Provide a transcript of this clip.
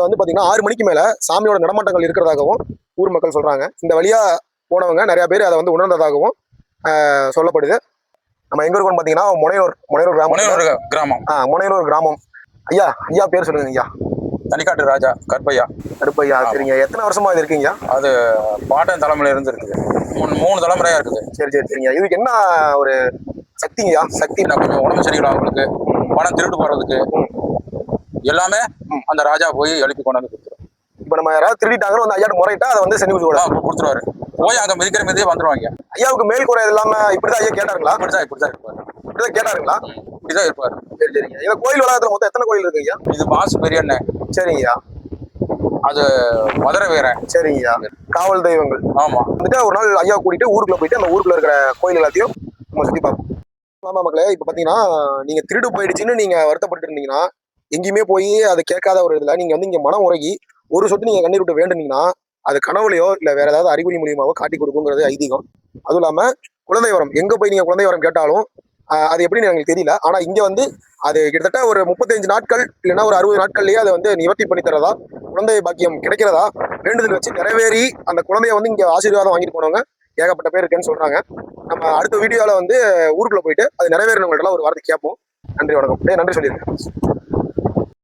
வந்து பாத்தீங்கன்னா 6 மணிக்கு மேல சாமியோட நடமாட்டங்கள் இருக்கிறதாகவும் ஊர் மக்கள் சொல்றாங்க. இந்த வழியா போனவங்க நிறைய பேர் அதை வந்து உணர்ந்ததாகவும் சொல்லப்படுது. நம்ம எங்க இருக்கோம்னு பாத்தீங்கன்னா முனையூர் கிராமம். முனையூர் கிராமம். ஐயா பேர் சொல்லுங்க ஐயா. தனிக்காட்டு ராஜா கருப்பையா. சரிங்க. எத்தனை வருஷமா இது இருக்கீங்க? அது பாட்டன் தலைமுறையில இருந்து இருக்குது. 3 தலைமுறையா இருக்குது. சரிங்க. இதுக்கு என்ன ஒரு சக்திங்கய்யா? சக்தி கொஞ்சம் உடம்பு சரியில்லை அவங்களுக்கு, பணம் திருட்டு போறதுக்கு எல்லாமே அந்த ராஜா போய் எழுப்பி கொண்டாந்து கொடுத்துரும். இப்ப நம்ம யாராவது திருடிட்டாங்கன்னு வந்து ஐயாட்ட முறையிட்டா அதை வந்து செஞ்சு கொடுத்துருவாரு. போய் அங்க மிதிக்கிற மிதியே வந்துருவாங்க. ஐயாவுக்கு மேல் குறை இல்லாம இப்படிதான் ஐயா கேட்டாருங்களா? இப்படிதான் இருப்பாரு. இப்படிதான் கேட்டாருங்களா? இப்படிதான் இருப்பாரு. சரிங்க. இந்த கோயில் வளாகத்துல மொத்தம் எத்தனை கோயில் இருக்கு ஐயா? இது மாசு பெரியண்ணே. சரிங்கய்யா. அது மதுரை வீரன். சரிங்கய்யா. காவல் தெய்வங்கள். ஆமா. வந்துட்டு ஒரு நாள் ஐயா கூட்டிட்டு ஊருக்குள்ள போயிட்டு அந்த ஊருக்குள்ள இருக்கிற கோயில் எல்லாத்தையும் நம்ம சுத்தி பார்ப்போம். ஆமா மக்களே, இப்ப பாத்தீங்கன்னா நீங்க திருடு போயிடுச்சுன்னு நீங்க வருத்தப்பட்டு இருந்தீங்கன்னா, எங்கேயுமே போய் அதை கேட்காத ஒரு இதுல நீங்க வந்து இங்க மனம் உருகி ஒரு சொட்டு நீங்க கண்ணீர் விட்டு வேண்டுனீங்கன்னா அது கனவுலையோ இல்ல வேற ஏதாவது அறிகுறி மூலியமாவோ காட்டி கொடுக்குங்கிறது ஐதீகம். அதுவும் இல்லாம குழந்தை வரம், எங்க போய் நீங்க குழந்தை வரம் கேட்டாலும் அது எப்படின்னு எங்களுக்கு தெரியல. ஆனா இங்க வந்து அது கிட்டத்தட்ட ஒரு 35 நாட்கள் இல்லைன்னா ஒரு 60 நாட்கள்லயே அதை வந்து நிவர்த்தி பண்ணி தரதா, குழந்தை பாக்கியம் கிடைக்கிறதா வேண்டுதல் வச்சு நிறைவேறி அந்த குழந்தைய வந்து இங்க ஆசீர்வாதம் வாங்கிட்டு போனவங்க ஏகப்பட்ட பேர் இருக்குன்னு சொல்றாங்க. நம்ம அடுத்த வீடியோல வந்து ஊருக்குள்ள போயிட்டு அது நிறைவேறினவங்கள்ட்ட ஒரு வார்த்தை கேட்போம். நன்றி, வணக்கம். நன்றி சொல்லியிருக்கேன்.